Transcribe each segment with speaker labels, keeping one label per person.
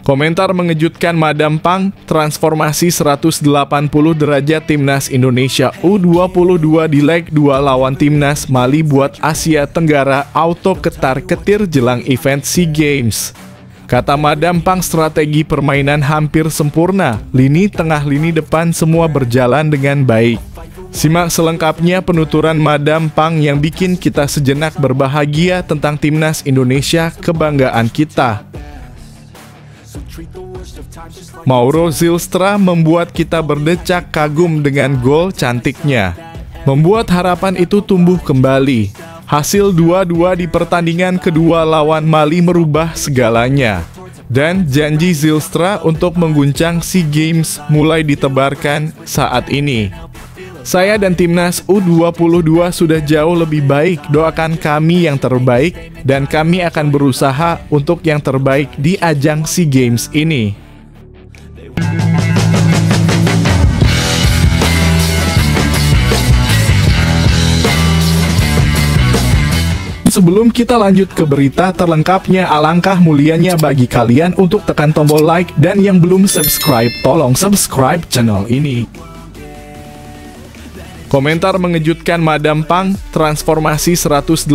Speaker 1: Komentar mengejutkan Madam Pang, transformasi 180 derajat Timnas Indonesia U22 di leg 2 lawan Timnas Mali buat Asia Tenggara auto ketar-ketir jelang event SEA Games. Kata Madam Pang, strategi permainan hampir sempurna, lini tengah lini depan semua berjalan dengan baik. Simak selengkapnya penuturan Madam Pang yang bikin kita sejenak berbahagia tentang Timnas Indonesia, kebanggaan kita. Mauro Zylstra membuat kita berdecak kagum dengan gol cantiknya. Membuat harapan itu tumbuh kembali. Hasil 2-2 di pertandingan kedua lawan Mali merubah segalanya. Dan janji Zylstra untuk mengguncang SEA Games mulai ditebarkan saat ini. Saya dan Timnas U22 sudah jauh lebih baik, doakan kami yang terbaik, dan kami akan berusaha untuk yang terbaik di ajang SEA Games ini. Sebelum kita lanjut ke berita terlengkapnya, alangkah mulianya bagi kalian untuk tekan tombol like, dan yang belum subscribe, tolong subscribe channel ini. Komentar mengejutkan Madam Pang, transformasi 180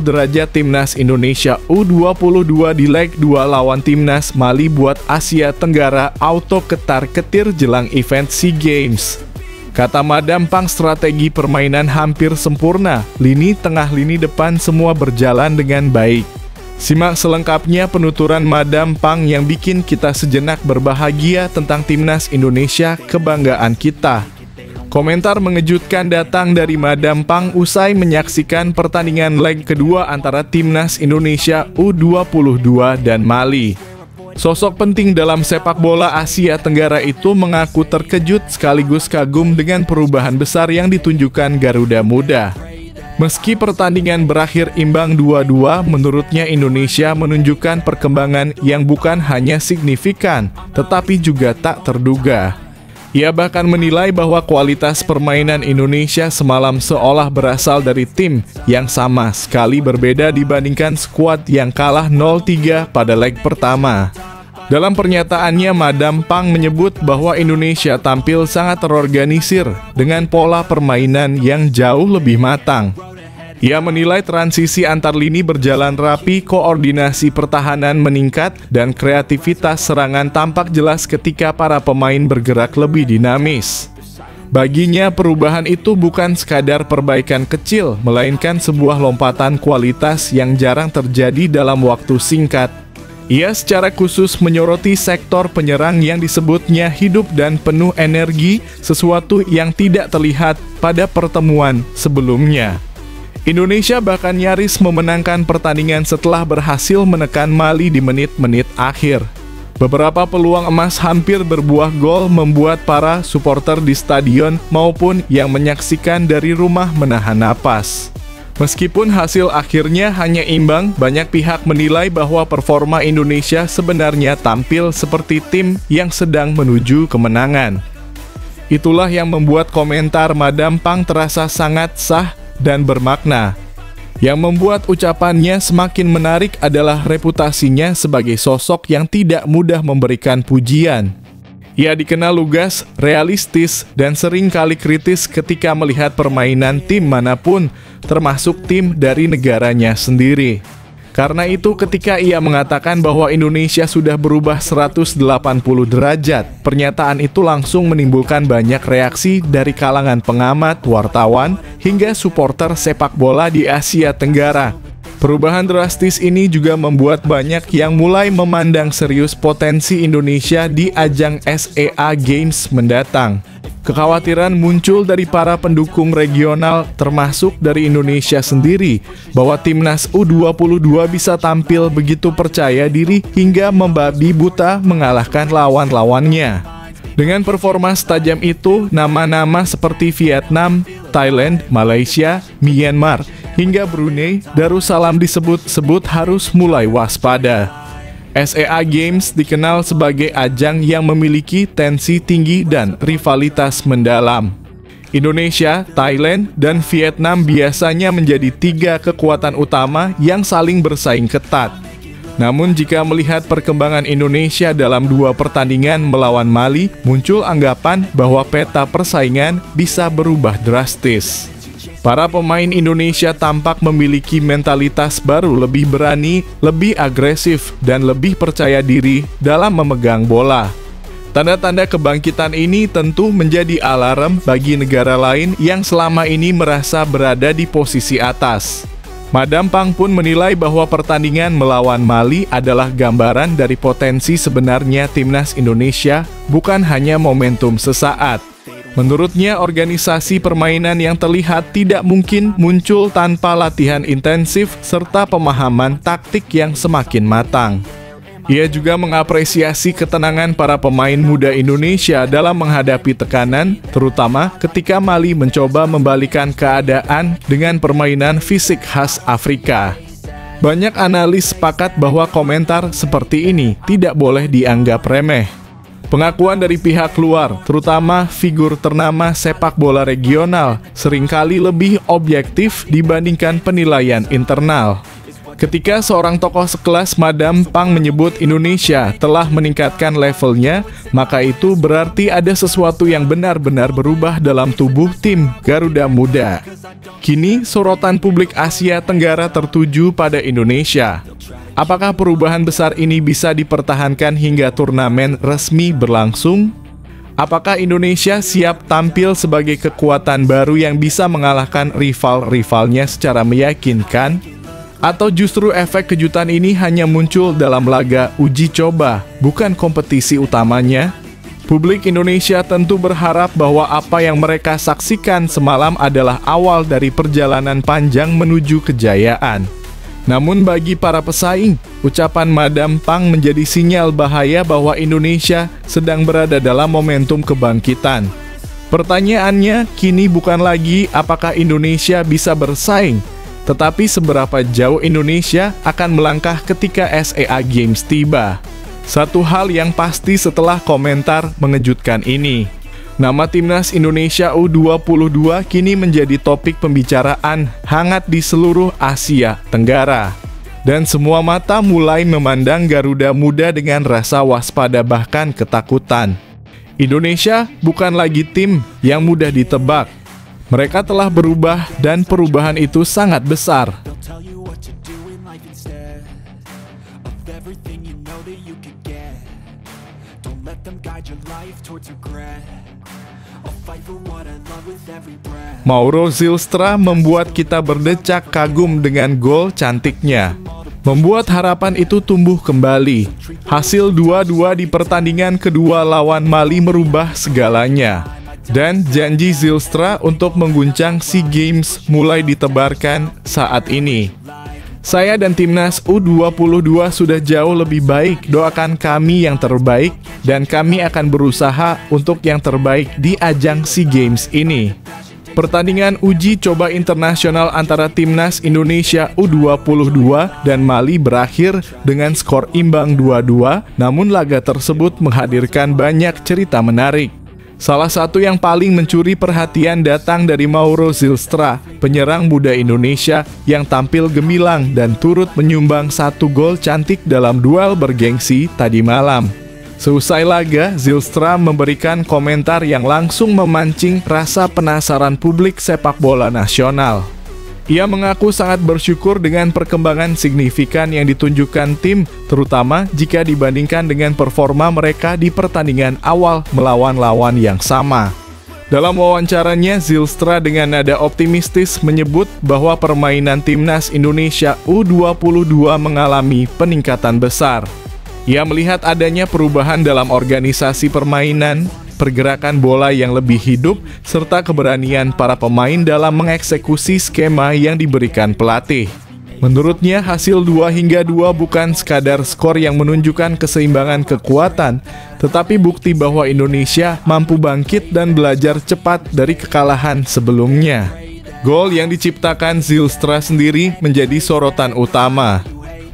Speaker 1: derajat Timnas Indonesia U22 di leg 2 lawan Timnas Mali buat Asia Tenggara auto ketar-ketir jelang event SEA Games. Kata Madam Pang, strategi permainan hampir sempurna, lini tengah lini depan semua berjalan dengan baik. Simak selengkapnya penuturan Madam Pang yang bikin kita sejenak berbahagia tentang Timnas Indonesia, kebanggaan kita. Komentar mengejutkan datang dari Madam Pang usai menyaksikan pertandingan leg kedua antara Timnas Indonesia U22 dan Mali. Sosok penting dalam sepak bola Asia Tenggara itu mengaku terkejut sekaligus kagum dengan perubahan besar yang ditunjukkan Garuda Muda. Meski pertandingan berakhir imbang 2-2, menurutnya Indonesia menunjukkan perkembangan yang bukan hanya signifikan, tetapi juga tak terduga. Ia bahkan menilai bahwa kualitas permainan Indonesia semalam seolah berasal dari tim yang sama sekali berbeda dibandingkan skuad yang kalah 0-3 pada leg pertama. Dalam pernyataannya, Madam Pang menyebut bahwa Indonesia tampil sangat terorganisir dengan pola permainan yang jauh lebih matang. Ia menilai transisi antar lini berjalan rapi, koordinasi pertahanan meningkat, dan kreativitas serangan tampak jelas ketika para pemain bergerak lebih dinamis. Baginya, perubahan itu bukan sekadar perbaikan kecil, melainkan sebuah lompatan kualitas yang jarang terjadi dalam waktu singkat. Ia secara khusus menyoroti sektor penyerang yang disebutnya hidup dan penuh energi, sesuatu yang tidak terlihat pada pertemuan sebelumnya. Indonesia bahkan nyaris memenangkan pertandingan setelah berhasil menekan Mali di menit-menit akhir. Beberapa peluang emas hampir berbuah gol membuat para supporter di stadion maupun yang menyaksikan dari rumah menahan napas. Meskipun hasil akhirnya hanya imbang, banyak pihak menilai bahwa performa Indonesia sebenarnya tampil seperti tim yang sedang menuju kemenangan. Itulah yang membuat komentar Madam Pang terasa sangat sah dan bermakna. Yang membuat ucapannya semakin menarik adalah reputasinya sebagai sosok yang tidak mudah memberikan pujian. Ia dikenal lugas, realistis, dan sering kali kritis ketika melihat permainan tim manapun, termasuk tim dari negaranya sendiri. Karena itu, ketika ia mengatakan bahwa Indonesia sudah berubah 180 derajat, pernyataan itu langsung menimbulkan banyak reaksi dari kalangan pengamat, wartawan, hingga supporter sepak bola di Asia Tenggara. Perubahan drastis ini juga membuat banyak yang mulai memandang serius potensi Indonesia di ajang SEA Games mendatang. Kekhawatiran muncul dari para pendukung regional termasuk dari Indonesia sendiri bahwa Timnas U22 bisa tampil begitu percaya diri hingga membabi buta mengalahkan lawan-lawannya. Dengan performa setajam itu, nama-nama seperti Vietnam, Thailand, Malaysia, Myanmar, hingga Brunei Darussalam disebut-sebut harus mulai waspada. SEA Games dikenal sebagai ajang yang memiliki tensi tinggi dan rivalitas mendalam. Indonesia, Thailand, dan Vietnam biasanya menjadi tiga kekuatan utama yang saling bersaing ketat. Namun jika melihat perkembangan Indonesia dalam 2 pertandingan melawan Mali, muncul anggapan bahwa peta persaingan bisa berubah drastis. Para pemain Indonesia tampak memiliki mentalitas baru, lebih berani, lebih agresif, dan lebih percaya diri dalam memegang bola. Tanda-tanda kebangkitan ini tentu menjadi alarm bagi negara lain yang selama ini merasa berada di posisi atas. Madam Pang pun menilai bahwa pertandingan melawan Mali adalah gambaran dari potensi sebenarnya timnas Indonesia, bukan hanya momentum sesaat. Menurutnya, organisasi permainan yang terlihat tidak mungkin muncul tanpa latihan intensif serta pemahaman taktik yang semakin matang. Ia juga mengapresiasi ketenangan para pemain muda Indonesia dalam menghadapi tekanan, terutama ketika Mali mencoba membalikan keadaan dengan permainan fisik khas Afrika. Banyak analis sepakat bahwa komentar seperti ini tidak boleh dianggap remeh. Pengakuan dari pihak luar, terutama figur ternama sepak bola regional, seringkali lebih objektif dibandingkan penilaian internal. Ketika seorang tokoh sekelas Madam Pang menyebut Indonesia telah meningkatkan levelnya, maka itu berarti ada sesuatu yang benar-benar berubah dalam tubuh tim Garuda Muda. Kini, sorotan publik Asia Tenggara tertuju pada Indonesia. Apakah perubahan besar ini bisa dipertahankan hingga turnamen resmi berlangsung? Apakah Indonesia siap tampil sebagai kekuatan baru yang bisa mengalahkan rival-rivalnya secara meyakinkan? Atau justru efek kejutan ini hanya muncul dalam laga uji coba, bukan kompetisi utamanya? Publik Indonesia tentu berharap bahwa apa yang mereka saksikan semalam adalah awal dari perjalanan panjang menuju kejayaan. Namun bagi para pesaing, ucapan Madam Pang menjadi sinyal bahaya bahwa Indonesia sedang berada dalam momentum kebangkitan. Pertanyaannya kini bukan lagi apakah Indonesia bisa bersaing, tetapi seberapa jauh Indonesia akan melangkah ketika SEA Games tiba. Satu hal yang pasti setelah komentar mengejutkan ini, nama timnas Indonesia U22 kini menjadi topik pembicaraan hangat di seluruh Asia Tenggara. Dan semua mata mulai memandang Garuda Muda dengan rasa waspada bahkan ketakutan. Indonesia bukan lagi tim yang mudah ditebak. Mereka telah berubah dan perubahan itu sangat besar. Mauro Zylstra membuat kita berdecak kagum dengan gol cantiknya. Membuat harapan itu tumbuh kembali. Hasil 2-2 di pertandingan kedua lawan Mali merubah segalanya. Dan janji Zylstra untuk mengguncang SEA Games mulai ditebarkan saat ini. Saya dan timnas U22 sudah jauh lebih baik, doakan kami yang terbaik, dan kami akan berusaha untuk yang terbaik di ajang SEA Games ini. Pertandingan uji coba internasional antara timnas Indonesia U22 dan Mali berakhir dengan skor imbang 2-2, namun laga tersebut menghadirkan banyak cerita menarik. Salah satu yang paling mencuri perhatian datang dari Mauro Zylstra, penyerang muda Indonesia yang tampil gemilang dan turut menyumbang 1 gol cantik dalam duel bergengsi tadi malam. Seusai laga, Zylstra memberikan komentar yang langsung memancing rasa penasaran publik sepak bola nasional. Ia mengaku sangat bersyukur dengan perkembangan signifikan yang ditunjukkan tim, terutama jika dibandingkan dengan performa mereka di pertandingan awal melawan lawan yang sama. Dalam wawancaranya, Zylstra dengan nada optimistis menyebut bahwa permainan timnas Indonesia U22 mengalami peningkatan besar. Ia melihat adanya perubahan dalam organisasi permainan, pergerakan bola yang lebih hidup, serta keberanian para pemain dalam mengeksekusi skema yang diberikan pelatih. Menurutnya, hasil 2-2 bukan sekadar skor yang menunjukkan keseimbangan kekuatan, tetapi bukti bahwa Indonesia mampu bangkit dan belajar cepat dari kekalahan sebelumnya. Gol yang diciptakan Zylstra sendiri menjadi sorotan utama.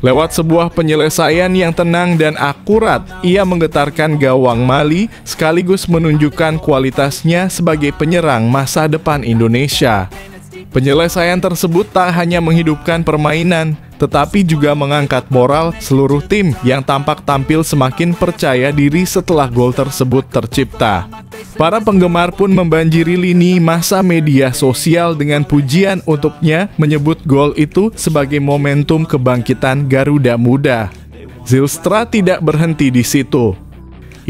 Speaker 1: Lewat sebuah penyelesaian yang tenang dan akurat, ia menggetarkan gawang Mali sekaligus menunjukkan kualitasnya sebagai penyerang masa depan Indonesia. Penyelesaian tersebut tak hanya menghidupkan permainan, tetapi juga mengangkat moral seluruh tim yang tampak tampil semakin percaya diri setelah gol tersebut tercipta. Para penggemar pun membanjiri lini masa media sosial dengan pujian untuknya, menyebut gol itu sebagai momentum kebangkitan Garuda Muda. Zylstra tidak berhenti di situ.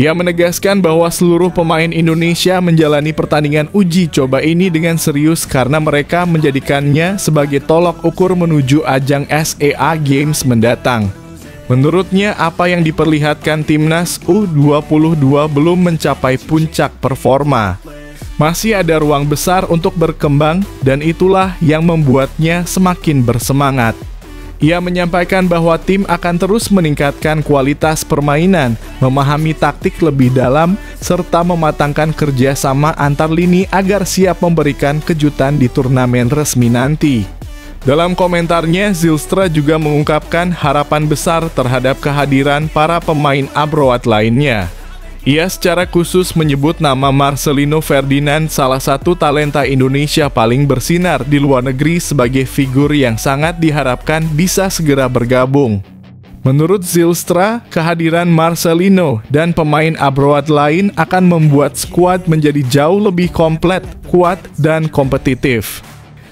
Speaker 1: Ia menegaskan bahwa seluruh pemain Indonesia menjalani pertandingan uji coba ini dengan serius karena mereka menjadikannya sebagai tolok ukur menuju ajang SEA Games mendatang. Menurutnya, apa yang diperlihatkan timnas U22 belum mencapai puncak performa. Masih ada ruang besar untuk berkembang dan itulah yang membuatnya semakin bersemangat. Ia menyampaikan bahwa tim akan terus meningkatkan kualitas permainan, memahami taktik lebih dalam, serta mematangkan kerjasama antar lini agar siap memberikan kejutan di turnamen resmi nanti. Dalam komentarnya, Zylstra juga mengungkapkan harapan besar terhadap kehadiran para pemain abroad lainnya. Ia secara khusus menyebut nama Marcelino Ferdinand, salah satu talenta Indonesia paling bersinar di luar negeri, sebagai figur yang sangat diharapkan bisa segera bergabung. Menurut Zylstra, kehadiran Marcelino dan pemain abroad lain akan membuat skuad menjadi jauh lebih komplit, kuat, dan kompetitif.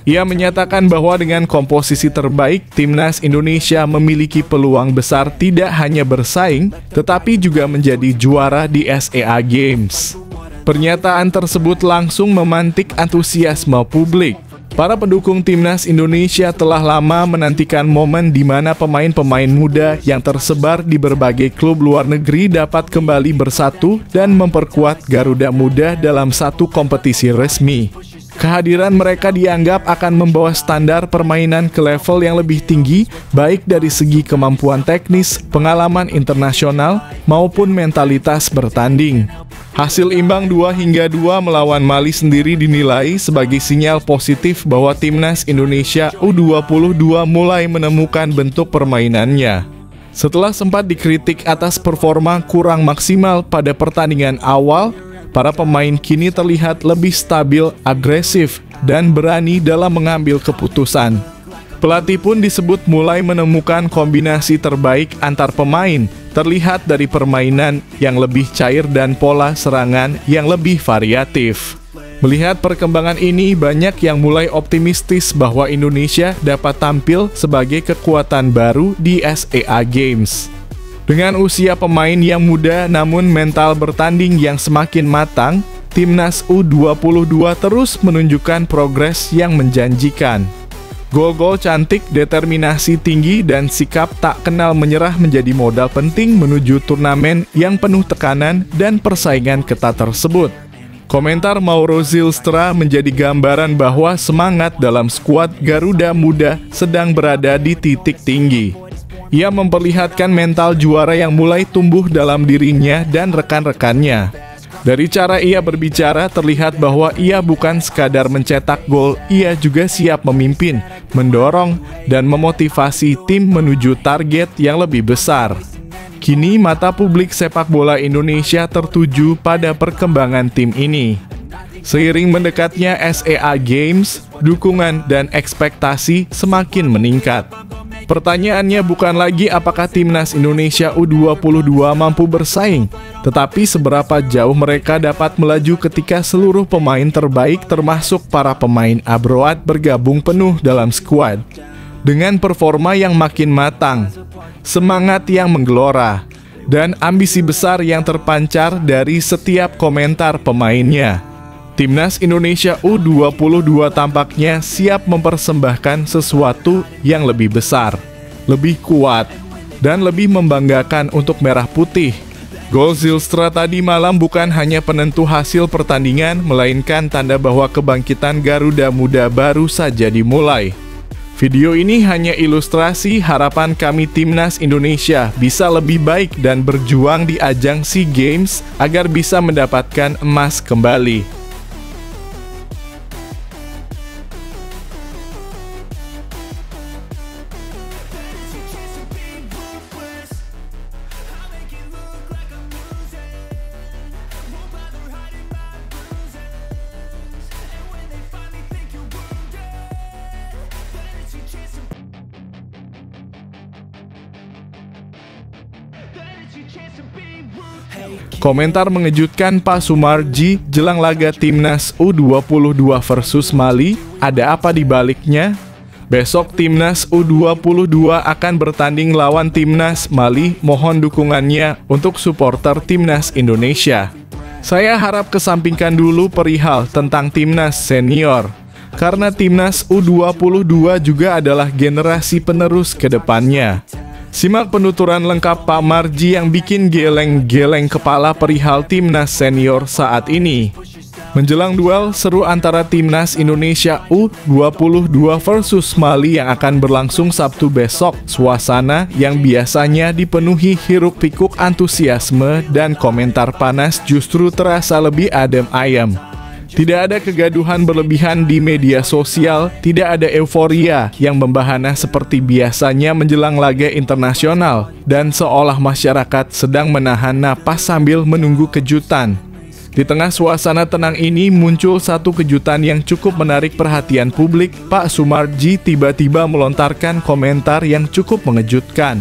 Speaker 1: Ia menyatakan bahwa dengan komposisi terbaik, timnas Indonesia memiliki peluang besar tidak hanya bersaing, tetapi juga menjadi juara di SEA Games. Pernyataan tersebut langsung memantik antusiasme publik. Para pendukung timnas Indonesia telah lama menantikan momen di mana pemain-pemain muda yang tersebar di berbagai klub luar negeri dapat kembali bersatu dan memperkuat Garuda Muda dalam satu kompetisi resmi. Kehadiran mereka dianggap akan membawa standar permainan ke level yang lebih tinggi, baik dari segi kemampuan teknis, pengalaman internasional, maupun mentalitas bertanding. Hasil imbang 2-2 melawan Mali sendiri dinilai sebagai sinyal positif bahwa timnas Indonesia U22 mulai menemukan bentuk permainannya. Setelah sempat dikritik atas performa kurang maksimal pada pertandingan awal, para pemain kini terlihat lebih stabil, agresif, dan berani dalam mengambil keputusan. Pelatih pun disebut mulai menemukan kombinasi terbaik antar pemain, terlihat dari permainan yang lebih cair dan pola serangan yang lebih variatif. Melihat perkembangan ini, banyak yang mulai optimistis bahwa Indonesia dapat tampil sebagai kekuatan baru di SEA Games. Dengan usia pemain yang muda namun mental bertanding yang semakin matang, timnas U22 terus menunjukkan progres yang menjanjikan. Gol-gol cantik, determinasi tinggi, dan sikap tak kenal menyerah menjadi modal penting menuju turnamen yang penuh tekanan dan persaingan ketat tersebut. Komentar Mauro Zylstra menjadi gambaran bahwa semangat dalam skuad Garuda Muda sedang berada di titik tinggi. Ia memperlihatkan mental juara yang mulai tumbuh dalam dirinya dan rekan-rekannya. Dari cara ia berbicara terlihat bahwa ia bukan sekadar mencetak gol, ia juga siap memimpin, mendorong, dan memotivasi tim menuju target yang lebih besar. Kini mata publik sepak bola Indonesia tertuju pada perkembangan tim ini. Seiring mendekatnya SEA Games, dukungan dan ekspektasi semakin meningkat. Pertanyaannya bukan lagi apakah timnas Indonesia U22 mampu bersaing, tetapi seberapa jauh mereka dapat melaju ketika seluruh pemain terbaik termasuk para pemain abroad bergabung penuh dalam skuad. Dengan performa yang makin matang, semangat yang menggelora, dan ambisi besar yang terpancar dari setiap komentar pemainnya, timnas Indonesia U22 tampaknya siap mempersembahkan sesuatu yang lebih besar, lebih kuat, dan lebih membanggakan untuk merah putih. Gol Zylstra tadi malam bukan hanya penentu hasil pertandingan, melainkan tanda bahwa kebangkitan Garuda Muda baru saja dimulai. Video ini hanya ilustrasi harapan kami timnas Indonesia bisa lebih baik dan berjuang di ajang SEA Games agar bisa mendapatkan emas kembali. Komentar mengejutkan Pak Sumarji jelang laga Timnas U22 versus Mali, ada apa di baliknya? Besok Timnas U22 akan bertanding lawan Timnas Mali, mohon dukungannya untuk supporter Timnas Indonesia. Saya harap kesampingkan dulu perihal tentang Timnas senior, karena Timnas U22 juga adalah generasi penerus ke depannya. Simak penuturan lengkap Pak Marji yang bikin geleng-geleng kepala perihal Timnas senior saat ini. Menjelang duel seru antara Timnas Indonesia U22 versus Mali yang akan berlangsung Sabtu besok, suasana yang biasanya dipenuhi hiruk-pikuk antusiasme dan komentar panas justru terasa lebih adem ayem. Tidak ada kegaduhan berlebihan di media sosial, tidak ada euforia yang membahana seperti biasanya menjelang laga internasional, dan seolah masyarakat sedang menahan napas sambil menunggu kejutan. Di tengah suasana tenang ini muncul satu kejutan yang cukup menarik perhatian publik. Pak Sumarji tiba-tiba melontarkan komentar yang cukup mengejutkan.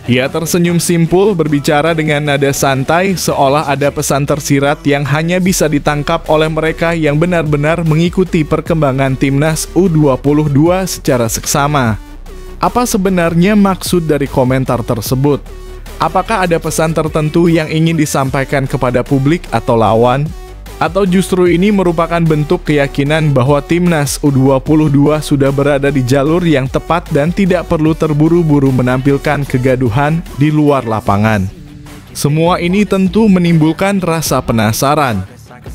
Speaker 1: Ia tersenyum simpul berbicara dengan nada santai seolah ada pesan tersirat yang hanya bisa ditangkap oleh mereka yang benar-benar mengikuti perkembangan Timnas U22 secara seksama. Apa sebenarnya maksud dari komentar tersebut? Apakah ada pesan tertentu yang ingin disampaikan kepada publik atau lawan? Atau justru ini merupakan bentuk keyakinan bahwa Timnas U22 sudah berada di jalur yang tepat dan tidak perlu terburu-buru menampilkan kegaduhan di luar lapangan? Semua ini tentu menimbulkan rasa penasaran.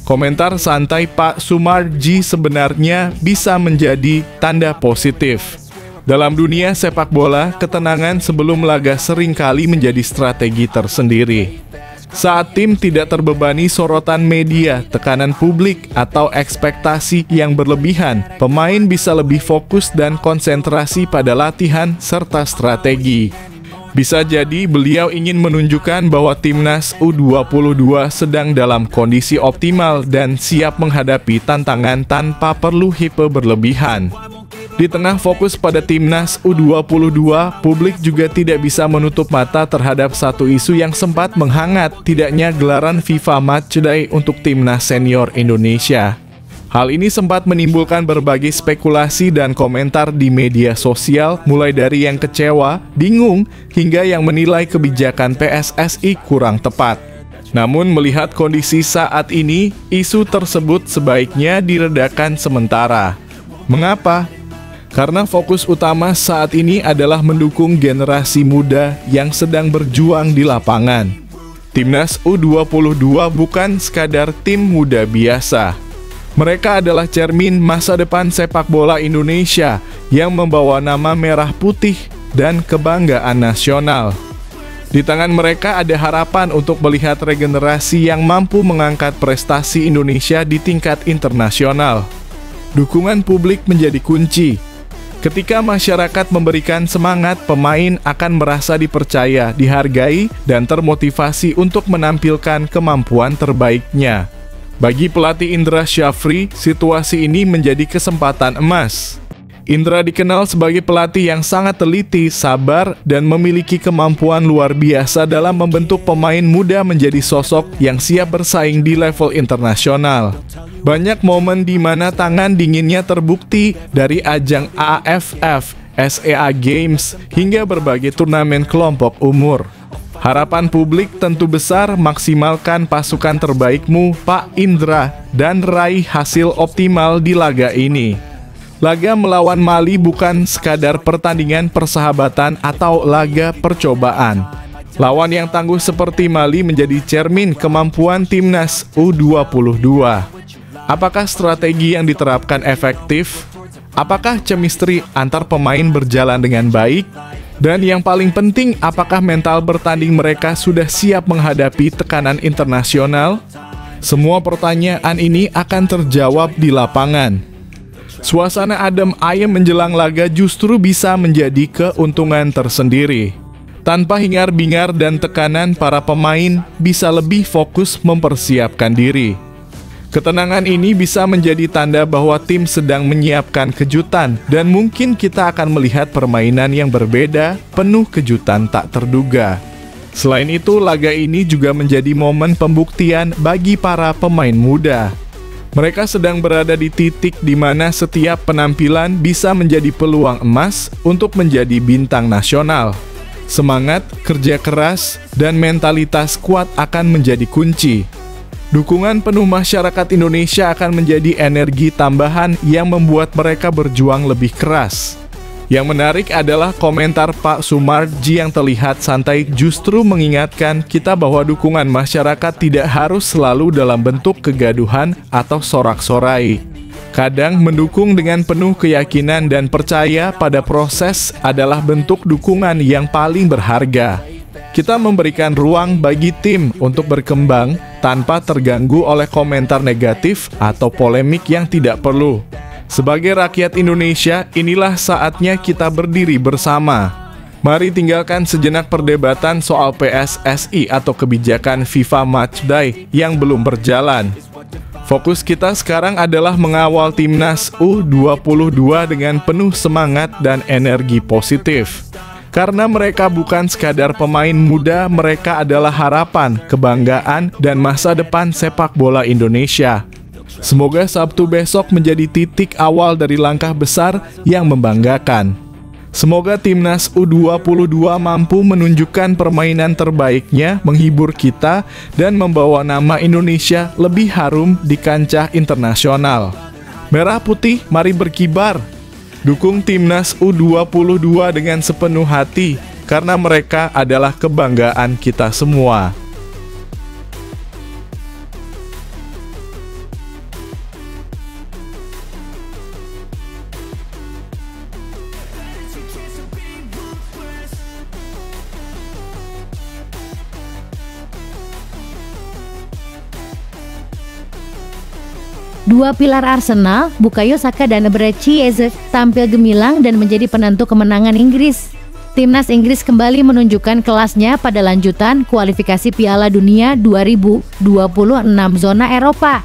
Speaker 1: Komentar santai Pak Sumarji sebenarnya bisa menjadi tanda positif. Dalam dunia sepak bola, ketenangan sebelum laga seringkali menjadi strategi tersendiri. Saat tim tidak terbebani sorotan media, tekanan publik, atau ekspektasi yang berlebihan, pemain bisa lebih fokus dan konsentrasi pada latihan serta strategi. Bisa jadi beliau ingin menunjukkan bahwa Timnas U22 sedang dalam kondisi optimal dan siap menghadapi tantangan tanpa perlu hype berlebihan. Di tengah fokus pada Timnas U22, publik juga tidak bisa menutup mata terhadap satu isu yang sempat menghangat, tidaknya gelaran FIFA Matchday untuk Timnas senior Indonesia. Hal ini sempat menimbulkan berbagai spekulasi dan komentar di media sosial, mulai dari yang kecewa, bingung, hingga yang menilai kebijakan PSSI kurang tepat. Namun melihat kondisi saat ini, isu tersebut sebaiknya diredakan sementara. Mengapa? Karena fokus utama saat ini adalah mendukung generasi muda yang sedang berjuang di lapangan. Timnas U22 bukan sekadar tim muda biasa. Mereka adalah cermin masa depan sepak bola Indonesia yang membawa nama merah putih dan kebanggaan nasional. Di tangan mereka ada harapan untuk melihat regenerasi yang mampu mengangkat prestasi Indonesia di tingkat internasional. Dukungan publik menjadi kunci. Ketika masyarakat memberikan semangat, pemain akan merasa dipercaya, dihargai, dan termotivasi untuk menampilkan kemampuan terbaiknya. Bagi pelatih Indra Syafri, situasi ini menjadi kesempatan emas. Indra dikenal sebagai pelatih yang sangat teliti, sabar, dan memiliki kemampuan luar biasa dalam membentuk pemain muda menjadi sosok yang siap bersaing di level internasional. Banyak momen di mana tangan dinginnya terbukti dari ajang AFF, SEA Games, hingga berbagai turnamen kelompok umur. Harapan publik tentu besar, maksimalkan pasukan terbaikmu, Pak Indra, dan raih hasil optimal di laga ini. Laga melawan Mali bukan sekadar pertandingan persahabatan atau laga percobaan. Lawan yang tangguh seperti Mali menjadi cermin kemampuan Timnas U22. Apakah strategi yang diterapkan efektif? Apakah chemistry antar pemain berjalan dengan baik? Dan yang paling penting, apakah mental bertanding mereka sudah siap menghadapi tekanan internasional? Semua pertanyaan ini akan terjawab di lapangan. Suasana adem ayem menjelang laga justru bisa menjadi keuntungan tersendiri. Tanpa hingar-bingar dan tekanan, para pemain bisa lebih fokus mempersiapkan diri. Ketenangan ini bisa menjadi tanda bahwa tim sedang menyiapkan kejutan, dan mungkin kita akan melihat permainan yang berbeda, penuh kejutan tak terduga. Selain itu, laga ini juga menjadi momen pembuktian bagi para pemain muda. Mereka sedang berada di titik di mana setiap penampilan bisa menjadi peluang emas untuk menjadi bintang nasional. Semangat, kerja keras, dan mentalitas kuat akan menjadi kunci. Dukungan penuh masyarakat Indonesia akan menjadi energi tambahan yang membuat mereka berjuang lebih keras. Yang menarik adalah komentar Pak Sumarji yang terlihat santai justru mengingatkan kita bahwa dukungan masyarakat tidak harus selalu dalam bentuk kegaduhan atau sorak-sorai. Kadang mendukung dengan penuh keyakinan dan percaya pada proses adalah bentuk dukungan yang paling berharga. Kita memberikan ruang bagi tim untuk berkembang tanpa terganggu oleh komentar negatif atau polemik yang tidak perlu. Sebagai rakyat Indonesia, inilah saatnya kita berdiri bersama. Mari tinggalkan sejenak perdebatan soal PSSI atau kebijakan FIFA Matchday yang belum berjalan. Fokus kita sekarang adalah mengawal timnas U22 dengan penuh semangat dan energi positif. Karena mereka bukan sekadar pemain muda, mereka adalah harapan, kebanggaan, dan masa depan sepak bola Indonesia. Semoga Sabtu besok menjadi titik awal dari langkah besar yang membanggakan. Semoga timnas U22 mampu menunjukkan permainan terbaiknya, menghibur kita, dan membawa nama Indonesia lebih harum di kancah internasional. Merah putih, mari berkibar. Dukung timnas U22 dengan sepenuh hati, karena mereka adalah kebanggaan kita semua.
Speaker 2: Dua pilar Arsenal, Bukayo Saka dan Eberechi Eze, tampil gemilang dan menjadi penentu kemenangan Inggris. Timnas Inggris kembali menunjukkan kelasnya pada lanjutan kualifikasi Piala Dunia 2026 zona Eropa.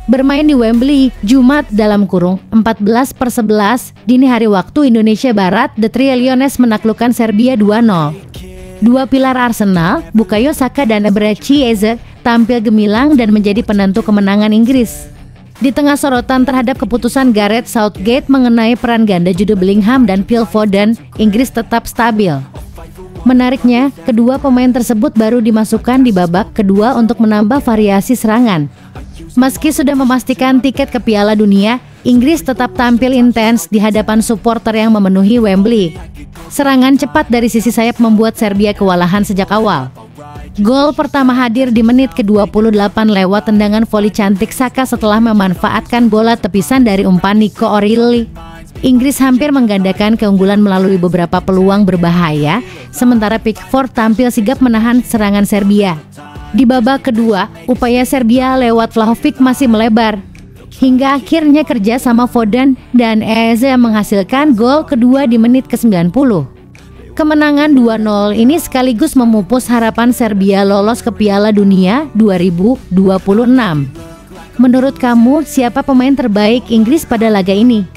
Speaker 2: Bermain di Wembley, Jumat (14/11) dini hari waktu Indonesia Barat, The Three Lions menaklukkan Serbia 2-0. Dua pilar Arsenal, Bukayo Saka dan Eberechi Eze, tampil gemilang dan menjadi penentu kemenangan Inggris. Di tengah sorotan terhadap keputusan Gareth Southgate mengenai peran ganda Jude Bellingham dan Phil Foden, Inggris tetap stabil. Menariknya, kedua pemain tersebut baru dimasukkan di babak kedua untuk menambah variasi serangan. Meski sudah memastikan tiket ke Piala Dunia, Inggris tetap tampil intens di hadapan supporter yang memenuhi Wembley. Serangan cepat dari sisi sayap membuat Serbia kewalahan sejak awal. Gol pertama hadir di menit ke-28 lewat tendangan voli cantik Saka setelah memanfaatkan bola tepisan dari umpan Nico Orili. Inggris hampir menggandakan keunggulan melalui beberapa peluang berbahaya, sementara Pickford tampil sigap menahan serangan Serbia. Di babak kedua, upaya Serbia lewat Vlahovic masih melebar. Hingga akhirnya kerja sama Foden dan Eze menghasilkan gol kedua di menit ke-90. Kemenangan 2-0 ini sekaligus memupus harapan Serbia lolos ke Piala Dunia 2026. Menurut kamu, siapa pemain terbaik Inggris pada laga ini?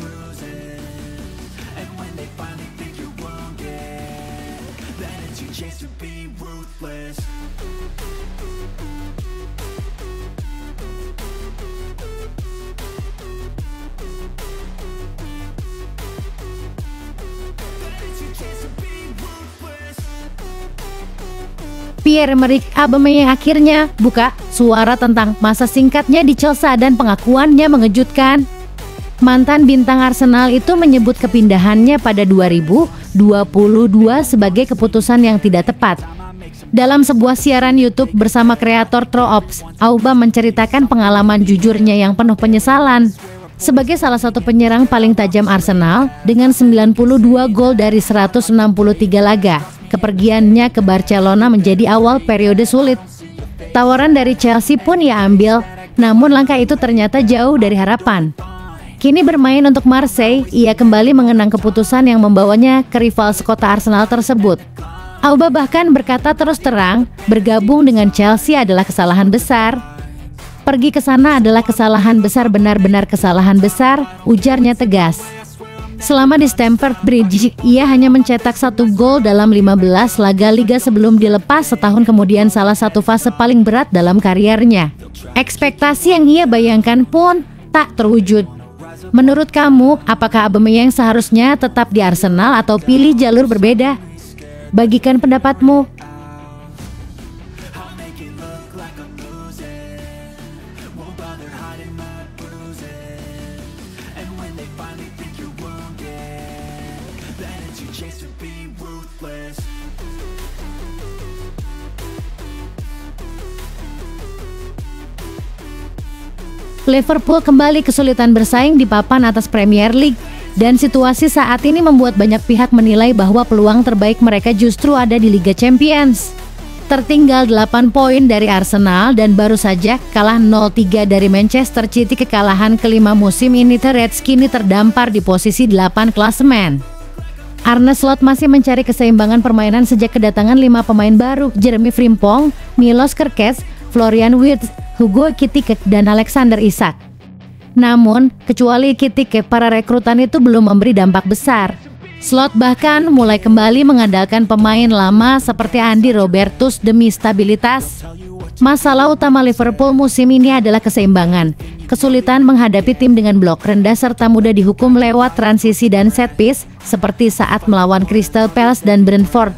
Speaker 2: Pierre-Emerick Aubameyang akhirnya buka suara tentang masa singkatnya di Chelsea dan pengakuannya mengejutkan. Mantan bintang Arsenal itu menyebut kepindahannya pada 2022 sebagai keputusan yang tidak tepat. Dalam sebuah siaran YouTube bersama kreator Troops, Auba menceritakan pengalaman jujurnya yang penuh penyesalan. Sebagai salah satu penyerang paling tajam Arsenal, dengan 92 gol dari 163 laga, kepergiannya ke Barcelona menjadi awal periode sulit. Tawaran dari Chelsea pun ia ambil, namun langkah itu ternyata jauh dari harapan. Kini bermain untuk Marseille, ia kembali mengenang keputusan yang membawanya ke rival sekota Arsenal tersebut. Auba bahkan berkata terus terang, bergabung dengan Chelsea adalah kesalahan besar. Pergi ke sana adalah kesalahan besar, benar-benar kesalahan besar, ujarnya tegas. Selama di Stamford Bridge, ia hanya mencetak 1 gol dalam 15 laga liga sebelum dilepas setahun kemudian, salah satu fase paling berat dalam kariernya. Ekspektasi yang ia bayangkan pun tak terwujud. Menurut kamu, apakah Aubameyang seharusnya tetap di Arsenal atau pilih jalur berbeda? Bagikan pendapatmu. Liverpool kembali kesulitan bersaing di papan atas Premier League, dan situasi saat ini membuat banyak pihak menilai bahwa peluang terbaik mereka justru ada di Liga Champions. Tertinggal 8 poin dari Arsenal dan baru saja kalah 0-3 dari Manchester City, kekalahan kelima musim ini, The Reds kini terdampar di posisi 8 klasemen. Arne Slot masih mencari keseimbangan permainan sejak kedatangan 5 pemain baru, Jeremy Frimpong, Milos Kerkez, Florian Wirtz, Hugo Ekitike, dan Alexander Isak. Namun, kecuali Ekitike, para rekrutan itu belum memberi dampak besar. Slot bahkan mulai kembali mengandalkan pemain lama seperti Andy Roberts demi stabilitas. Masalah utama Liverpool musim ini adalah keseimbangan. Kesulitan menghadapi tim dengan blok rendah serta mudah dihukum lewat transisi dan set piece, seperti saat melawan Crystal Palace dan Brentford.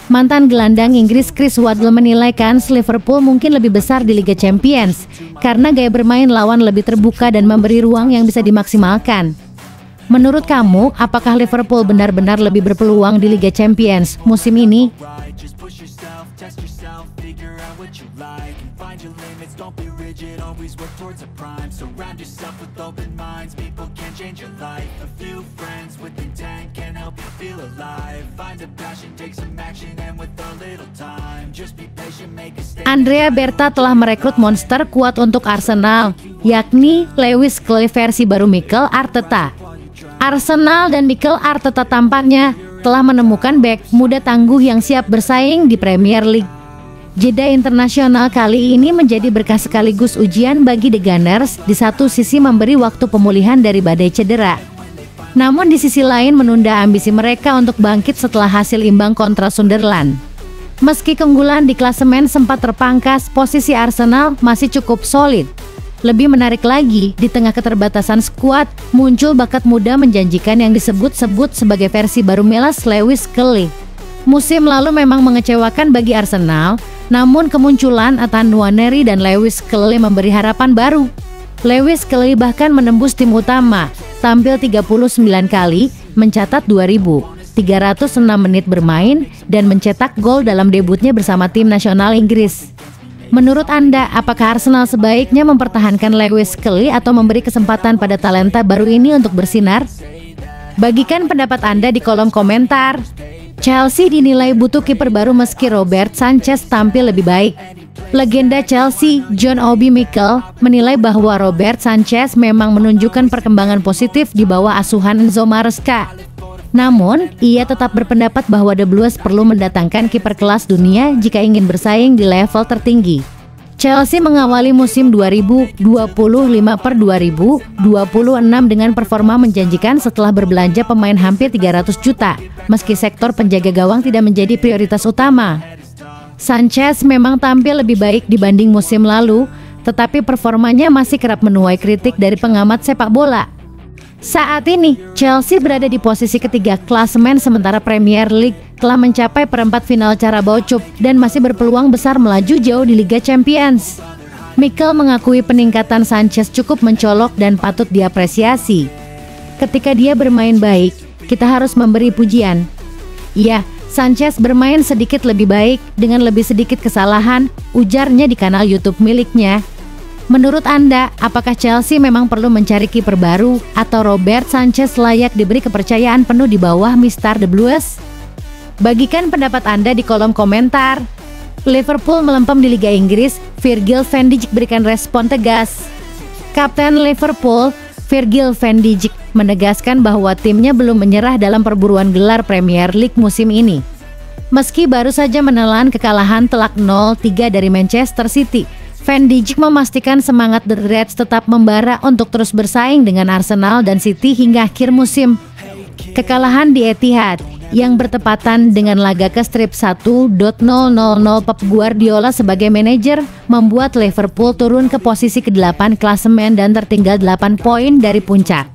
Speaker 2: Mantan gelandang Inggris Chris Waddle menilai kans Liverpool mungkin lebih besar di Liga Champions karena gaya bermain lawan lebih terbuka dan memberi ruang yang bisa dimaksimalkan. Menurut kamu, apakah Liverpool benar-benar lebih berpeluang di Liga Champions musim ini? Andrea Berta telah merekrut monster kuat untuk Arsenal, yakni Lewis Kelly versi baru Mikel Arteta. Arsenal dan Mikel Arteta tampaknya telah menemukan bek muda tangguh yang siap bersaing di Premier League. Jeda internasional kali ini menjadi berkah sekaligus ujian bagi The Gunners, di satu sisi memberi waktu pemulihan dari badai cedera, namun di sisi lain menunda ambisi mereka untuk bangkit setelah hasil imbang kontra Sunderland. Meski keunggulan di klasemen sempat terpangkas, posisi Arsenal masih cukup solid. Lebih menarik lagi, di tengah keterbatasan skuad, muncul bakat muda menjanjikan yang disebut-sebut sebagai versi baru Milos Lewis Kelly. Musim lalu memang mengecewakan bagi Arsenal, namun kemunculan Ethan Nwaneri dan Lewis Kelly memberi harapan baru. Lewis Kelly bahkan menembus tim utama, tampil 39 kali, mencatat 2.306 menit bermain, dan mencetak gol dalam debutnya bersama tim nasional Inggris. Menurut Anda, apakah Arsenal sebaiknya mempertahankan Lewis Kelly atau memberi kesempatan pada talenta baru ini untuk bersinar? Bagikan pendapat Anda di kolom komentar. Chelsea dinilai butuh kiper baru meski Robert Sanchez tampil lebih baik. Legenda Chelsea, John Obi Mikel, menilai bahwa Robert Sanchez memang menunjukkan perkembangan positif di bawah asuhan Enzo Maresca. Namun, ia tetap berpendapat bahwa The Blues perlu mendatangkan kiper kelas dunia jika ingin bersaing di level tertinggi. Chelsea mengawali musim 2025/2026 dengan performa menjanjikan setelah berbelanja pemain hampir 300 juta, meski sektor penjaga gawang tidak menjadi prioritas utama. Sanchez memang tampil lebih baik dibanding musim lalu, tetapi performanya masih kerap menuai kritik dari pengamat sepak bola. Saat ini, Chelsea berada di posisi ketiga klasemen, sementara Premier League telah mencapai perempat final Carabao Cup dan masih berpeluang besar melaju jauh di Liga Champions. Mikel mengakui peningkatan Sanchez cukup mencolok dan patut diapresiasi. Ketika dia bermain baik, kita harus memberi pujian. Ya, Sanchez bermain sedikit lebih baik dengan lebih sedikit kesalahan, ujarnya di kanal YouTube miliknya. Menurut Anda, apakah Chelsea memang perlu mencari kiper baru atau Robert Sanchez layak diberi kepercayaan penuh di bawah Mr. The Blues? Bagikan pendapat Anda di kolom komentar. Liverpool melempem di Liga Inggris, Virgil van Dijk berikan respon tegas. Kapten Liverpool, Virgil van Dijk, menegaskan bahwa timnya belum menyerah dalam perburuan gelar Premier League musim ini. Meski baru saja menelan kekalahan telak 0-3 dari Manchester City, Van Dijk memastikan semangat The Reds tetap membara untuk terus bersaing dengan Arsenal dan City hingga akhir musim. Kekalahan di Etihad yang bertepatan dengan laga ke strip 1.000 Pep Guardiola sebagai manajer membuat Liverpool turun ke posisi ke-8 klasemen dan tertinggal 8 poin dari puncak.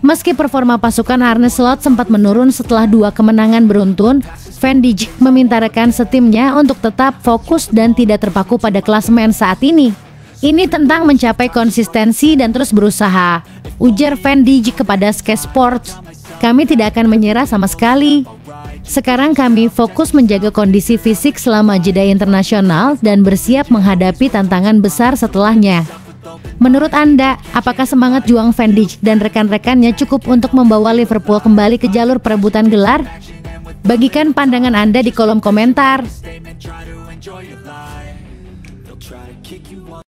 Speaker 2: Meski performa pasukan Arne Slot sempat menurun setelah 2 kemenangan beruntun, Van Dijk meminta rekan setimnya untuk tetap fokus dan tidak terpaku pada klasemen saat ini. Ini tentang mencapai konsistensi dan terus berusaha, ujar Van Dijk kepada Sky Sports. Kami tidak akan menyerah sama sekali. Sekarang kami fokus menjaga kondisi fisik selama jeda internasional dan bersiap menghadapi tantangan besar setelahnya. Menurut Anda, apakah semangat juang Van Dijk dan rekan-rekannya cukup untuk membawa Liverpool kembali ke jalur perebutan gelar? Bagikan pandangan Anda di kolom komentar.